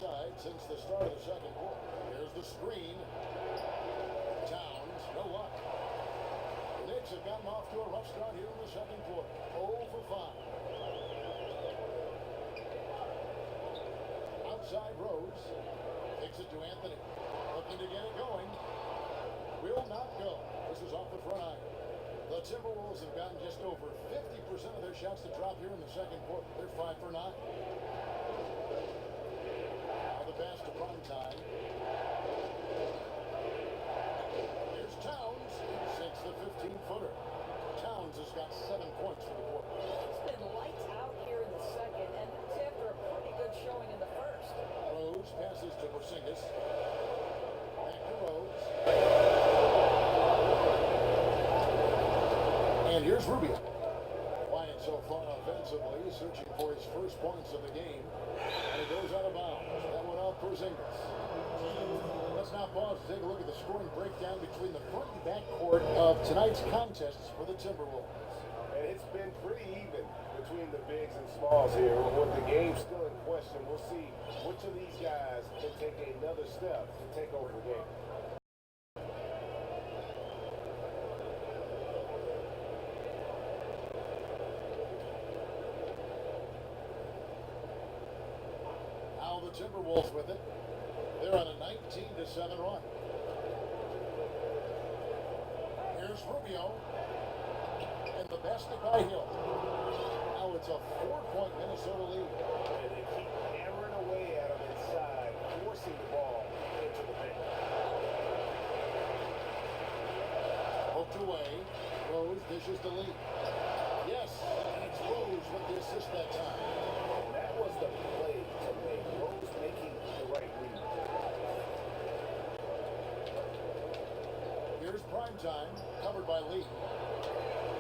side since the start of the second quarter. Here's the screen. Towns, no luck. The Knicks have gotten off to a rough start here in the second quarter. 0 for 5. Outside Rose. Takes it to Anthony. Looking to get it going. Will not go. This is off the front iron. The Timberwolves have gotten just over 50% of their shots to drop here in the second quarter. They're 5 for 9. Now the pass to Primetime. Here's Towns. Sinks the 15-footer. Towns has got 7 points for the quarter. It's been lights out here in the second, and that's after a pretty good showing in the first. Rose passes to Porzingis. Back to Rose. And here's Rubio. Quiet so far offensively, searching for his first points of the game. And it goes out of bounds. That one off Porzingis. Let's now pause to take a look at the scoring breakdown between the front and back court of tonight's contests for the Timberwolves. And it's been pretty even between the bigs and smalls here. With the game still in question, we'll see which of these guys can take another step to take over the game. Now the Timberwolves with it. They're on a 19-7 run. Here's Rubio. And the basket by Hill. Now it's a 4-point Minnesota lead. And they keep hammering away at him inside, forcing the ball into the paint. Poked away. Rose dishes the lead. Yes, and it's Rose with the assist that time. And that was the play to make. Rose making the right read. Here's Primetime, covered by Lee.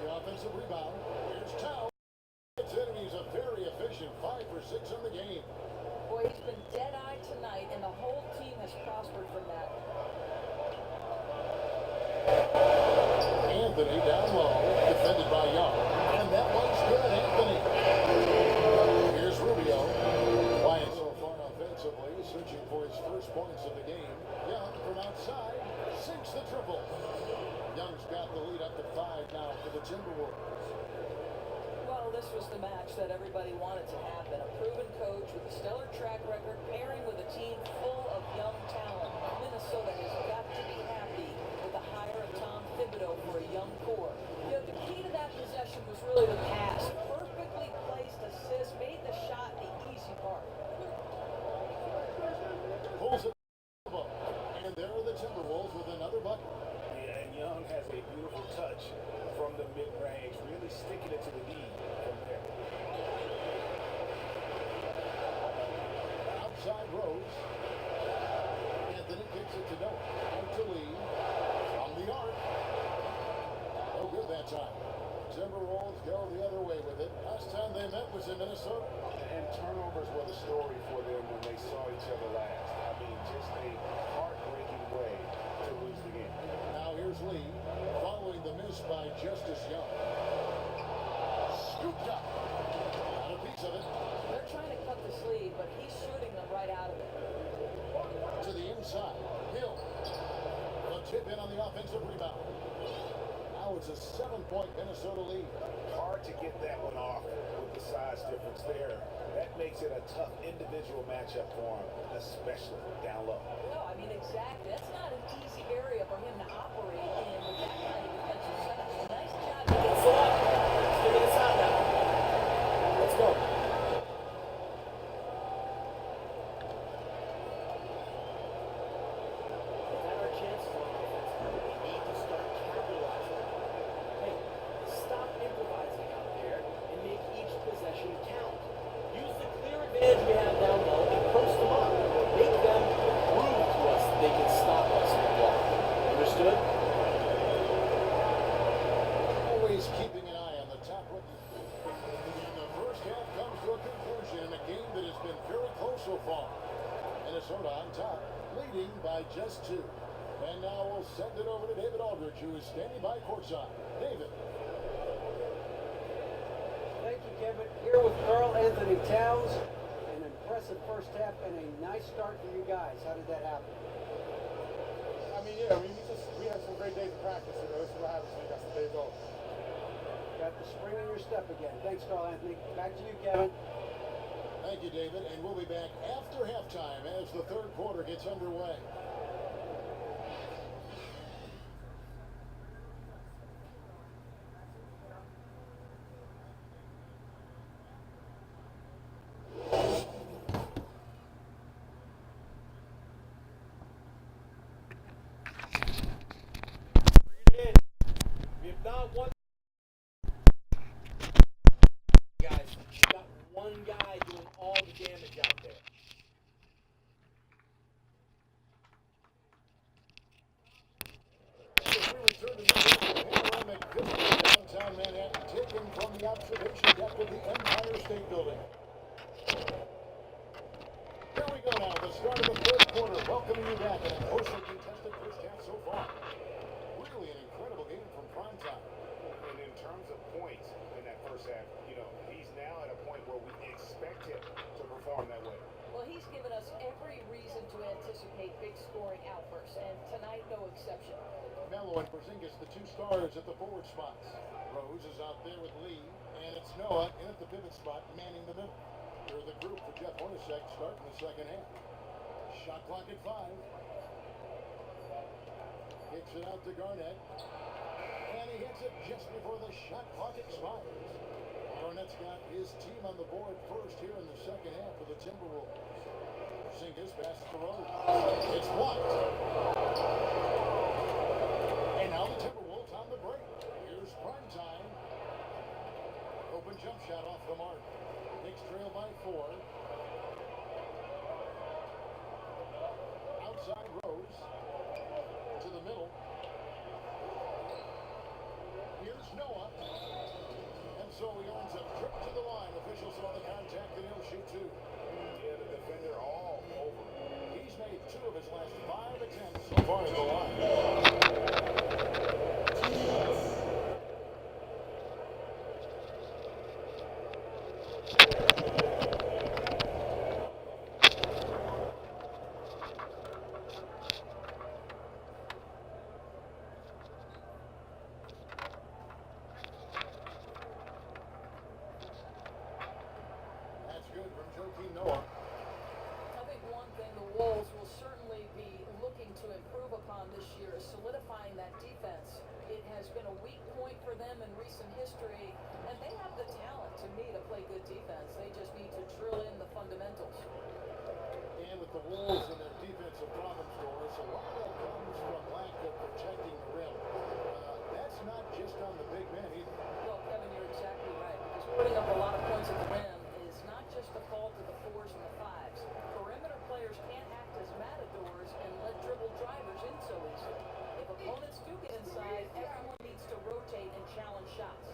The offensive rebound. Here's Towns. He's a very efficient 5 for 6 in the game. Boy, he's been dead-eyed tonight, and the whole team has prospered from that. Anthony down low, defended by Young. And that one's good, Anthony. Here's Rubio. Quiet so far offensively, searching for his first points of the game. Young from outside, sinks the triple. Young's got the lead up to 5 now for the Timberwolves. Well, this was the match that everybody wanted to happen. A proven coach with a stellar track record, pairing with a team full of young talent. Minnesota has got to be happy with the hire of Tom Thibodeau for a young core. You know, the key to that possession was really the pass. Perfectly placed assist, made the shot the easy part. Pulls it. And there are the Timberwolves with another bucket. Yeah, and Young has a beautiful touch from the mid-range, really sticking it to the D from there. Outside Rose. Anthony kicks it to Noah. Out to Lee. From the arc. No good that time. Timberwolves go the other way with it. Last time they met was in Minnesota. And turnovers were the story for them when they saw each other last. I mean, just a heartbreaking way to lose the game. Now here's Lee, following the miss by Justice Young. Scooped up. Got a piece of it. They're trying to cut the sleeve, but he's shooting them right out of it. To the inside. Hill. A tip in on the offensive rebound. Now it's a 7-point Minnesota lead. Hard to get that one off with the size difference there. That makes it a tough individual matchup for him, especially down low. No, I mean, exactly. That's not an easy area for him to operate in with that kind of defensive setup. Nice job. It's on. Let's give it a shot now. Let's go. We've had our chances on offense. We need to start capitalizing. Hey, stop improvising out there and make each possession count. Use the clear advantage we have down low and post them up. Make them prove to us that they can stop us in the ball. Understood? Always keeping an eye on the top rookie. And the first half comes to a conclusion in a game that has been very close so far. Minnesota on top, leading by just 2. And now we'll send it over to David Aldridge, who is standing by courtside. David. Thank you, Kevin. Here with Karl Anthony Towns. An impressive impressive first half and a nice start for you guys. How did that happen? We had some great days of practice. This is what happens when you got some days off. Got the spring in your step again. Thanks, Carl Anthony. Back to you, Kevin. Thank you, David. And we'll be back after halftime as the third quarter gets underway. We have not one guys. We've got one guy doing all the damage out there. As we return to the panoramic view of downtown Manhattan, taken from the observation deck of the Empire State Building. Here we go now, the start of the third quarter, welcoming you back in a closely contested first half so far. Really an incredible game from primetime. And in terms of points in that first half, he's now at a point where we expect him to perform that way. Well, he's given us every reason to anticipate big scoring outbursts, and tonight no exception. Melo and Porzingis, the two stars at the forward spots. Rose is out there with Lee, and it's Noah in at the pivot spot, manning the middle. They're the group for Jeff Hornacek starting the second half. Shot clock at 5. Kicks it out to Garnett. And he hits it just before the shot clock expires. Garnett's got his team on the board first here in the second half for the Timberwolves. Porzingis passes to Rose. It's blocked. And now the Timberwolves on the break. Here's prime time. Open jump shot off the mark. Knicks trail by 4. Outside Rose. To the middle. Here's Noah. And so he earns a trip to the line. Officials saw the contact and he'll shoot 2. Yeah, the defender all over. He's made 2 of his last 5 attempts so far at the line. Noah. I think one thing the Wolves will certainly be looking to improve upon this year is solidifying that defense. It has been a weak point for them in recent history, and they have the talent, to me, to play good defense. They just need to drill in the fundamentals. And with the Wolves and their defensive problems, Doris, a lot of that comes from lack of protecting the rim. That's not just on the big men either. Well, Kevin, you're exactly right, because putting up a lot of points at the rim is not just the fault of the 4s and the 5s. Perimeter players can't act as matadors and let dribble drivers in so easily. If opponents do get inside, everyone needs to rotate and challenge shots.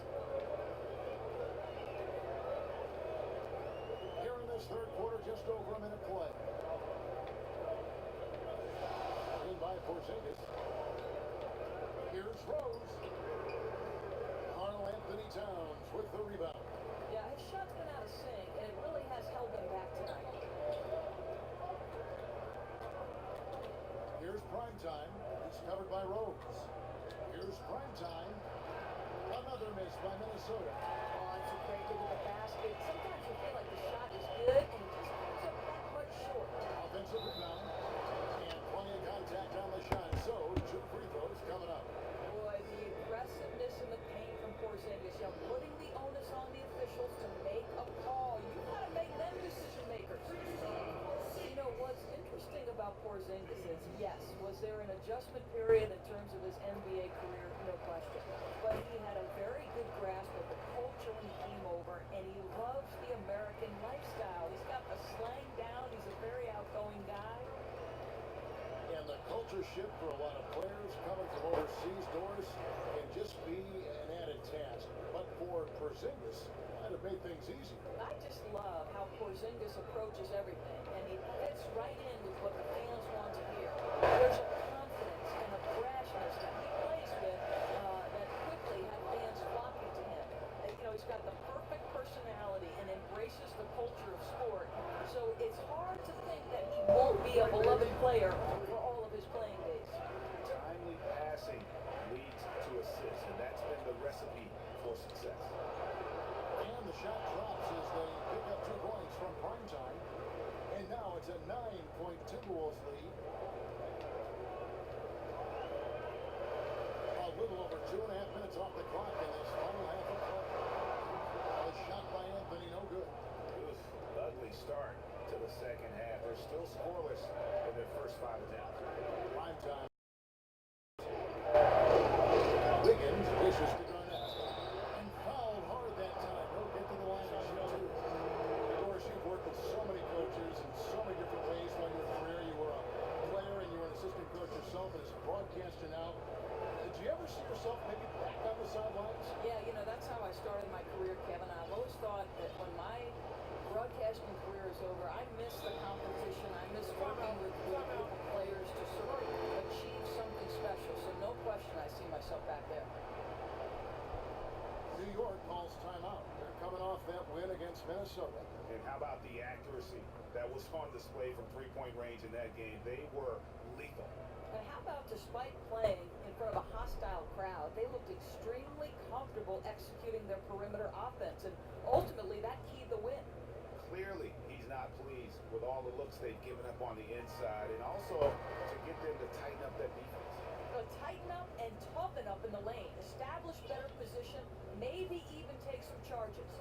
Here in this third quarter, just over a minute play. In by Porzingis. Here's Rose. Carl Anthony Towns with the rebound. Yeah, his shot's been out of sync, and it really has held them back tonight. Here's prime time. He's covered by Rose. Here's prime time. Another miss by Minnesota. Oh, it's a great look at the basket. Sometimes you feel like the shot is good, and it just comes up that much short. Offensive rebound. And plenty of contact on the shot. So, 2 free throws coming up. Boy, the aggressiveness in the paint from Porzingis. You know, putting the onus on the officials to make a call. You got to make them decision makers. You know, what's interesting about Porzingis is, yes, was there an adjustment period in terms of his NBA career? No question. But he had a very good grasp of the culture when he came over, and he loves the American lifestyle. He's got the slang down. He's a very outgoing guy. And the culture shift for a lot of players coming from overseas, Doris, can just be an added task. But for Porzingis, might have made things easy. I just love how Porzingis approaches everything, and he fits right in with what the fans want to hear. There's a confidence and a brashness that he plays with that quickly had fans flocking to him. And, you know, he's got the perfect personality and embraces the culture of sport. So it's hard be a beloved player for all of his playing days. Timely passing leads to assists, and that's been the recipe for success. And the shot drops as they pick up 2 points from primetime. And now it's a 9-point Timberwolves lead. A little over 2.5 minutes off the clock in this final half of play. A shot by Anthony, no good. It was an ugly start to the second half. They're still scoreless in their first 5 attempts. Primetime. Wiggins dishes to Garnett. And fouled hard that time. He'll get to the line and shoot two. Of course, you've worked with so many coaches in so many different ways throughout your career. You were a player and you were an assistant coach yourself and as a broadcaster now. Did you ever see yourself maybe back on the sidelines? Yeah, you know, that's how I started my career, Kevin. I've always thought that when my broadcasting career is over, I miss the competition. I miss working with a group of players to sort of achieve something special. So no question I see myself back there. New York calls timeout. They're coming off that win against Minnesota. And how about the accuracy that was on display from three-point range in that game? They were lethal. And how about despite playing in front of a hostile crowd, they looked extremely comfortable executing their perimeter offense, and ultimately that keyed the win. Clearly, he's not pleased with all the looks they've given up on the inside, and also to get them to tighten up that defense. Tighten up and toughen up in the lane, establish better position, maybe even take some charges.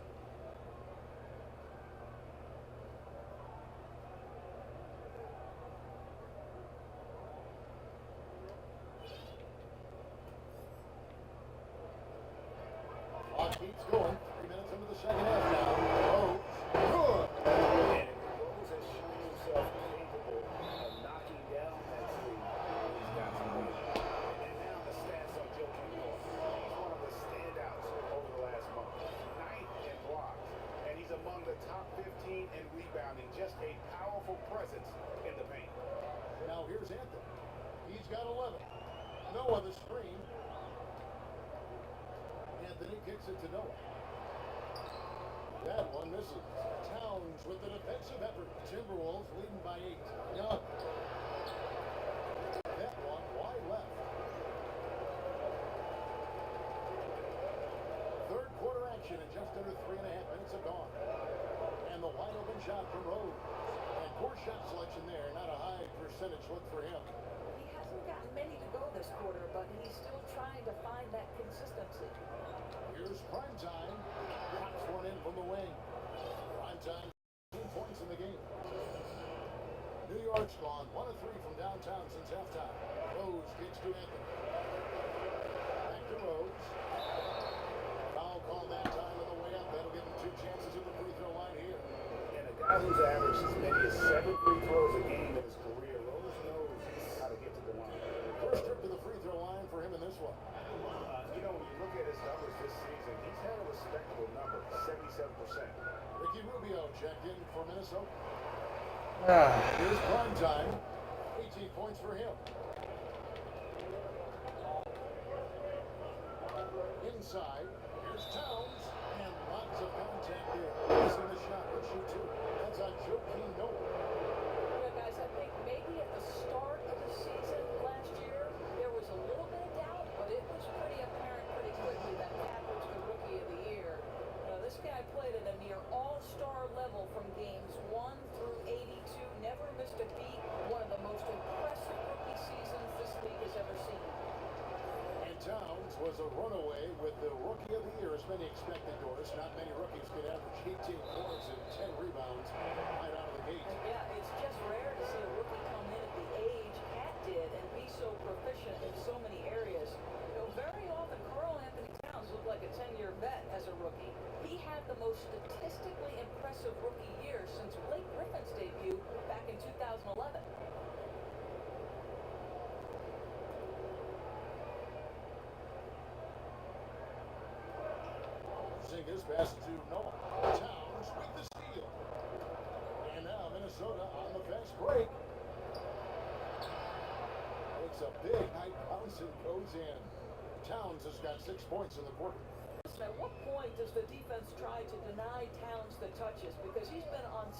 Clock keeps going. 3 minutes into the second half now. Oh, good. And Rose has shown himself capable of knocking down that three when he's got to win. And now the stats on Joe Noah. He's one of the standouts over the last month. 9th in blocks, and he's among the top 15 in rebounding. Just a powerful presence in the paint. Now here's Anthony. He's got 11. Noah the screen. Anthony kicks it to Noah. That one misses. Towns with the defensive effort. Timberwolves leading by 8. Young. That one wide left. Third quarter action in just under 3.5 minutes are gone. And the wide open shot from Rose. And poor shot selection there. Not a high percentage look for him. He hasn't gotten many to go this quarter, but he's still trying to find that consistency. Here's Primetime. Pops one in from the wing. Primetime, 2 points in the game. New York's gone 1 of 3 from downtown since halftime. Rose kicks to Anthony. Back to Rose. Foul call that time on the way up. That'll give him 2 chances at the free throw line here. And a guy who's averaged as many as 7 free throws a game in his career, Rose knows how to get to the line. First trip to the free throw line for him in this one. You know, when you look at his numbers this season, he's had a respectable number, 77%. Ricky Rubio checked in for Minnesota. Here's Primetime. 18 points for him. Inside, here's Towns, and lots of contact there. Missing the shot, but shoot 2. That's on Joakim Noah. You know, guys, I think maybe at the start of the season last year, there was a little bit of doubt, but it was pretty apparent pretty quickly that Cap was the Rookie of the Year. This guy played at a near all-star level from games 1 through 82, never missed a beat, one of the most impressive rookie seasons this league has ever seen. And Towns was a runaway with the Rookie of the Year, as many expected, Doris. Not many rookies can average 18 points and 10 rebounds right out of the gate. And yeah, it's just rare to see a rookie come in at the age Cat did and be so proficient in so many areas. You know, very often Karl Anthony Towns looked like a 10-year vet as a rookie. He had the most statistically impressive rookie year since Blake Griffin's debut back in 2011. His pass to Noah. Towns with the steal. And now Minnesota on the fast break. It's a big high bounce and goes in. Towns has got 6 points in the quarter. Listen, at what point does the defense try to deny Towns the touches? Because he's been on